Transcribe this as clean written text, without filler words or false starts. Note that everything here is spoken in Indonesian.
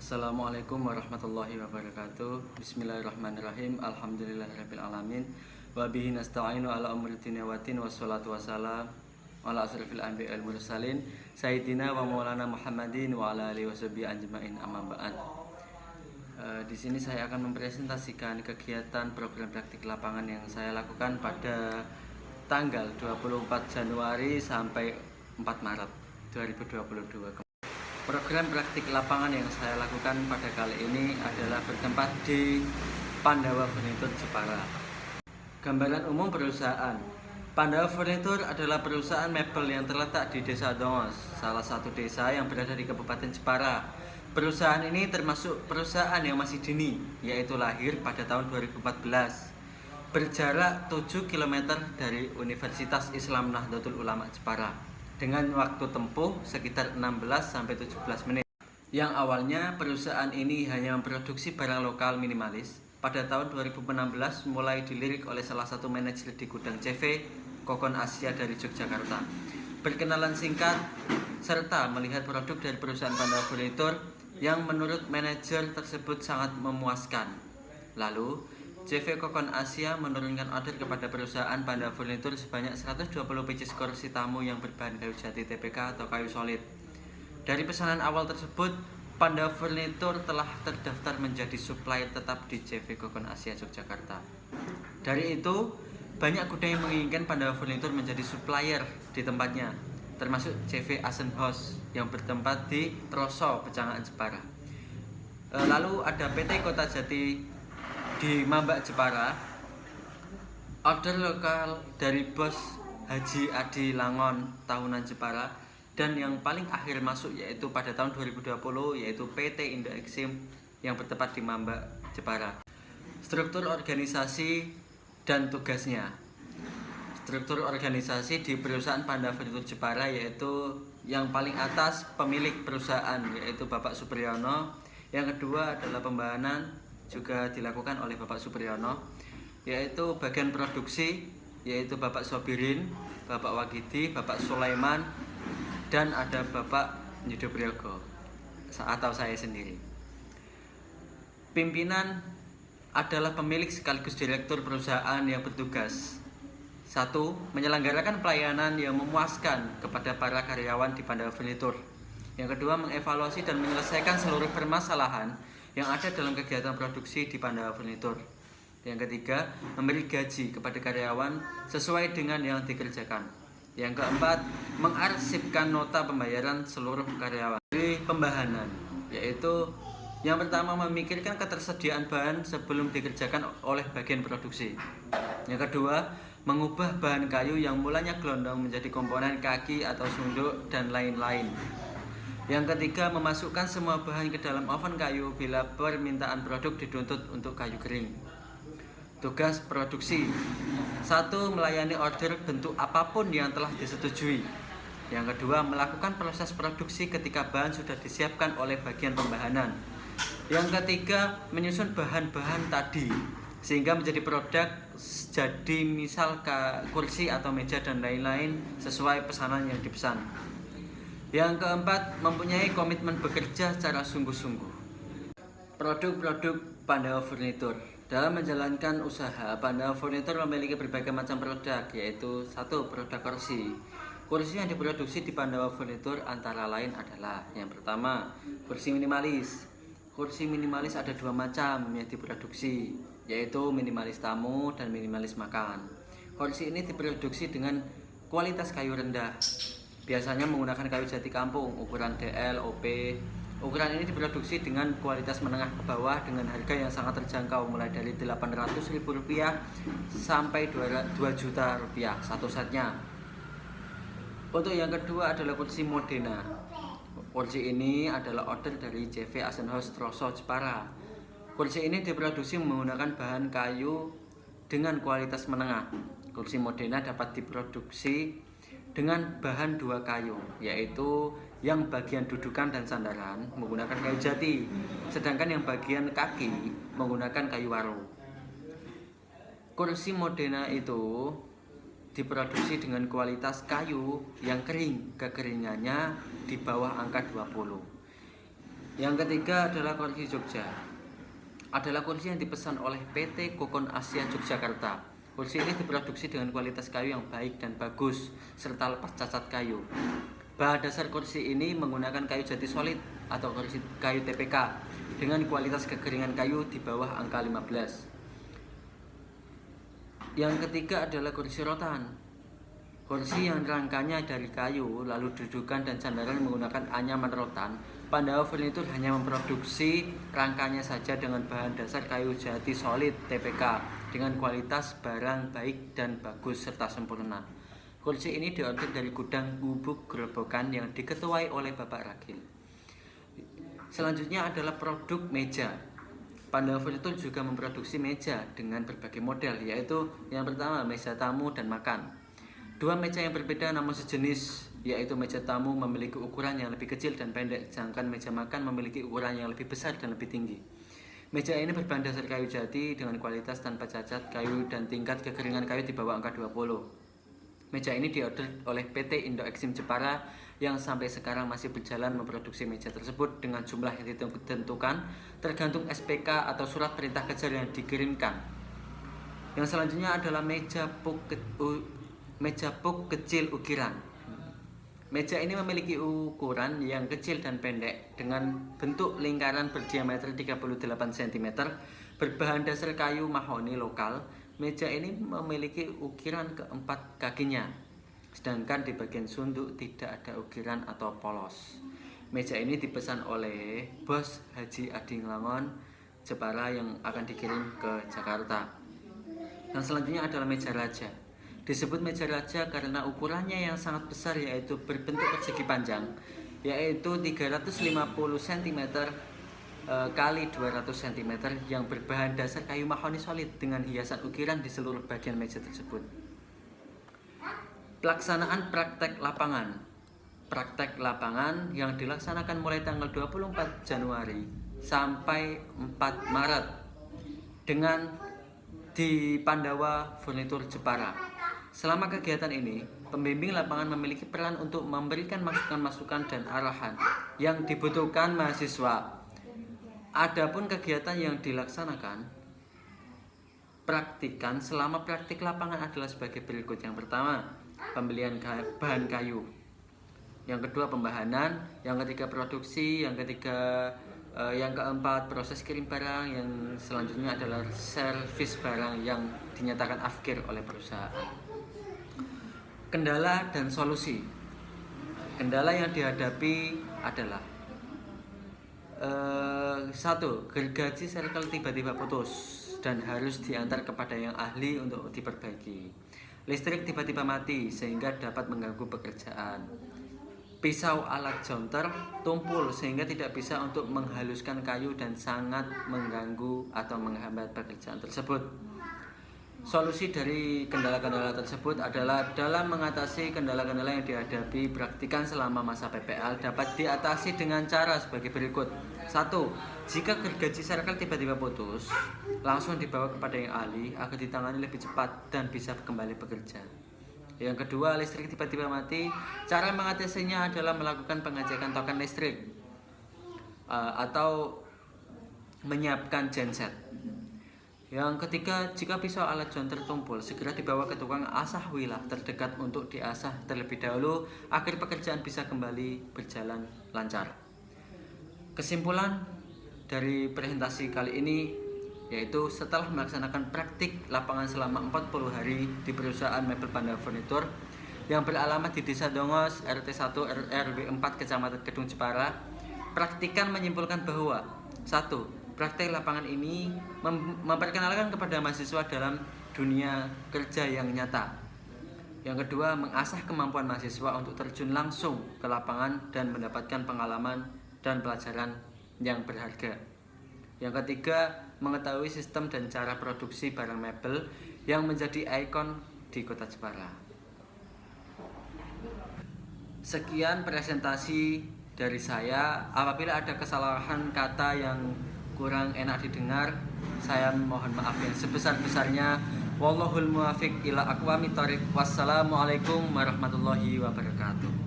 Assalamualaikum warahmatullahi wabarakatuh. Bismillahirrahmanirrahim. Alhamdulillahirabbil alamin. Wa bihi nasta'inu ala umuri dunya waddin wassalatu wassalam ala asrofil anbiya'i wal mursalin sayyidina wa maulana Muhammadin wa ala alihi washabihi ajmain, amma ba'd. Di sini saya akan mempresentasikan kegiatan program praktik lapangan yang saya lakukan pada tanggal 24 Januari sampai 4 Maret 2022. Program praktik lapangan yang saya lakukan pada kali ini adalah bertempat di Pandawa Furnitur Jepara. Gambaran umum perusahaan. Pandawa Furnitur adalah perusahaan mebel yang terletak di Desa Dongos, salah satu desa yang berada di Kabupaten Jepara. Perusahaan ini termasuk perusahaan yang masih dini, yaitu lahir pada tahun 2014. Berjarak 7 km dari Universitas Islam Nahdlatul Ulama Jepara, dengan waktu tempuh sekitar 16-17 menit. Yang awalnya perusahaan ini hanya memproduksi barang lokal minimalis, pada tahun 2016 mulai dilirik oleh salah satu manajer di gudang CV Kokon Asia dari Yogyakarta. Berkenalan singkat serta melihat produk dari perusahaan Pandawa Furnitur yang menurut manajer tersebut sangat memuaskan. Lalu CV Kokon Asia menurunkan order kepada perusahaan Pandawa Furnitur sebanyak 120 pieces kursi tamu yang berbahan kayu jati TPK atau kayu solid. Dari pesanan awal tersebut, Pandawa Furnitur telah terdaftar menjadi supplier tetap di CV Kokon Asia Yogyakarta. Dari itu, banyak gudang yang menginginkan Pandawa Furnitur menjadi supplier di tempatnya, termasuk CV Asenhaus yang bertempat di Troso, Pecangaan, Jepara. Lalu ada PT Kota Jati di Mambak, Jepara. Order lokal dari bos Haji Adi Langon tahunan Jepara, dan yang paling akhir masuk yaitu pada tahun 2020 yaitu PT Indo Exim yang bertempat di Mambak, Jepara. Struktur organisasi dan tugasnya. Struktur organisasi di perusahaan Pandawa Furnitur Jepara yaitu yang paling atas pemilik perusahaan yaitu Bapak Supriyono. Yang kedua adalah pembahanan juga dilakukan oleh Bapak Supriyono, yaitu bagian produksi yaitu Bapak Sobirin, Bapak Wagidi, Bapak Sulaiman, dan ada Bapak Yudo Priyogo atau saya sendiri. Pimpinan adalah pemilik sekaligus direktur perusahaan yang bertugas: 1. Menyelenggarakan pelayanan yang memuaskan kepada para karyawan di Pandawa Furnitur. Yang kedua, mengevaluasi dan menyelesaikan seluruh permasalahan yang ada dalam kegiatan produksi di Pandawa Furnitur. Yang ketiga, memberi gaji kepada karyawan sesuai dengan yang dikerjakan. Yang keempat, mengarsipkan nota pembayaran seluruh karyawan. Dari pembahanan, yaitu yang pertama, memikirkan ketersediaan bahan sebelum dikerjakan oleh bagian produksi. Yang kedua, mengubah bahan kayu yang mulanya gelondong menjadi komponen kaki atau sunduk dan lain-lain. Yang ketiga, memasukkan semua bahan ke dalam oven kayu bila permintaan produk dituntut untuk kayu kering. Tugas produksi: 1. Melayani order bentuk apapun yang telah disetujui. Yang kedua, melakukan proses produksi ketika bahan sudah disiapkan oleh bagian pembahanan. Yang ketiga, menyusun bahan-bahan tadi sehingga menjadi produk, jadi misal kursi atau meja dan lain-lain sesuai pesanan yang dipesan. Yang keempat, mempunyai komitmen bekerja secara sungguh-sungguh. Produk-produk Pandawa Furnitur. Dalam menjalankan usaha, Pandawa Furnitur memiliki berbagai macam produk, yaitu 1. Produk kursi. Kursi yang diproduksi di Pandawa Furnitur antara lain adalah: yang pertama, kursi minimalis. Kursi minimalis ada 2 macam yang diproduksi, yaitu minimalis tamu dan minimalis makan. Kursi ini diproduksi dengan kualitas kayu rendah, biasanya menggunakan kayu jati kampung ukuran DL, OP. Ukuran ini diproduksi dengan kualitas menengah ke bawah dengan harga yang sangat terjangkau, mulai dari Rp800.000 sampai Rp2 juta satu setnya. Untuk yang kedua adalah kursi Modena. Kursi ini adalah order dari CV Asenhaus Troso, Jepara. Kursi ini diproduksi menggunakan bahan kayu dengan kualitas menengah. Kursi Modena dapat diproduksi dengan bahan 2 kayu, yaitu yang bagian dudukan dan sandaran menggunakan kayu jati, sedangkan yang bagian kaki menggunakan kayu waru. Kursi Modena itu diproduksi dengan kualitas kayu yang kering, kekeringannya di bawah angka 20. Yang ketiga adalah kursi Jogja. Adalah kursi yang dipesan oleh PT Kokon Asia Yogyakarta. Kursi ini diproduksi dengan kualitas kayu yang baik dan bagus serta lepas cacat kayu. Bahan dasar kursi ini menggunakan kayu jati solid atau kursi kayu TPK dengan kualitas kekeringan kayu di bawah angka 15. Yang ketiga adalah kursi rotan. Kursi yang rangkanya dari kayu lalu dudukan dan sandaran menggunakan anyaman rotan. Pandawa Furnitur hanya memproduksi rangkanya saja dengan bahan dasar kayu jati solid TPK dengan kualitas barang baik dan bagus serta sempurna. Kursi ini diorder dari gudang Gubuk Gerobokan yang diketuai oleh Bapak Ragil. Selanjutnya adalah produk meja. Pandawa Furnitur juga memproduksi meja dengan berbagai model, yaitu yang pertama meja tamu dan makan. Dua meja yang berbeda namun sejenis, yaitu meja tamu memiliki ukuran yang lebih kecil dan pendek, sedangkan meja makan memiliki ukuran yang lebih besar dan lebih tinggi. Meja ini berbahan dasar kayu jati dengan kualitas tanpa cacat kayu dan tingkat kekeringan kayu di bawah angka 20. Meja ini diorder oleh PT Indo Exim Jepara yang sampai sekarang masih berjalan memproduksi meja tersebut dengan jumlah yang ditentukan tergantung SPK atau surat perintah kerja yang dikirimkan. Yang selanjutnya adalah meja puk kecil ukiran. Meja ini memiliki ukuran yang kecil dan pendek dengan bentuk lingkaran berdiameter 38 cm berbahan dasar kayu mahoni lokal. Meja ini memiliki ukiran keempat kakinya, sedangkan di bagian sunduk tidak ada ukiran atau polos. Meja ini dipesan oleh Bos Haji Ading Langon Jepara yang akan dikirim ke Jakarta. Yang selanjutnya adalah meja raja. Disebut meja raja karena ukurannya yang sangat besar, yaitu berbentuk persegi panjang, yaitu 350 cm kali 200 cm yang berbahan dasar kayu mahoni solid dengan hiasan ukiran di seluruh bagian meja tersebut. Pelaksanaan praktek lapangan. Praktek lapangan yang dilaksanakan mulai tanggal 24 Januari sampai 4 Maret dengan di Pandawa Furnitur Jepara. Selama kegiatan ini, pembimbing lapangan memiliki peran untuk memberikan masukan-masukan dan arahan yang dibutuhkan mahasiswa. Adapun kegiatan yang dilaksanakan praktikan selama praktik lapangan adalah sebagai berikut. Yang pertama, pembelian bahan kayu. Yang kedua, pembahanan. Yang ketiga, produksi. Yang keempat, proses kirim barang. Yang selanjutnya adalah servis barang yang dinyatakan afkir oleh perusahaan. Kendala dan solusi. Kendala yang dihadapi adalah 1. Gergaji serkel tiba-tiba putus dan harus diantar kepada yang ahli untuk diperbaiki. Listrik tiba-tiba mati sehingga dapat mengganggu pekerjaan. Pisau alat jonter tumpul sehingga tidak bisa untuk menghaluskan kayu dan sangat mengganggu atau menghambat pekerjaan tersebut. Solusi dari kendala-kendala tersebut adalah dalam mengatasi kendala-kendala yang dihadapi, praktikan selama masa PPL dapat diatasi dengan cara sebagai berikut. 1. Jika gergaji serkel tiba-tiba putus, langsung dibawa kepada yang ahli agar ditangani lebih cepat dan bisa kembali bekerja. Yang kedua, listrik tiba-tiba mati. Cara mengatasinya adalah melakukan pengecekan token listrik atau menyiapkan genset. Yang ketiga, jika pisau alat jonter tumpul, segera dibawa ke tukang asah wilah terdekat untuk diasah terlebih dahulu agar pekerjaan bisa kembali berjalan lancar. Kesimpulan dari presentasi kali ini yaitu setelah melaksanakan praktik lapangan selama 40 hari di perusahaan mebel Pandawa Furnitur yang beralamat di Desa Dongos, RT 1 RW 4 Kecamatan Kedung Jepara, praktikan menyimpulkan bahwa 1. Praktek lapangan ini memperkenalkan kepada mahasiswa dalam dunia kerja yang nyata. Yang kedua, mengasah kemampuan mahasiswa untuk terjun langsung ke lapangan dan mendapatkan pengalaman dan pelajaran yang berharga. Yang ketiga, mengetahui sistem dan cara produksi barang mebel yang menjadi ikon di Kota Jepara. Sekian presentasi dari saya. Apabila ada kesalahan kata yang kurang enak didengar, saya mohon maaf yang sebesar-besarnya. Wallahul muwaffiq ila aqwamit thoriq. Wassalamualaikum warahmatullahi wabarakatuh.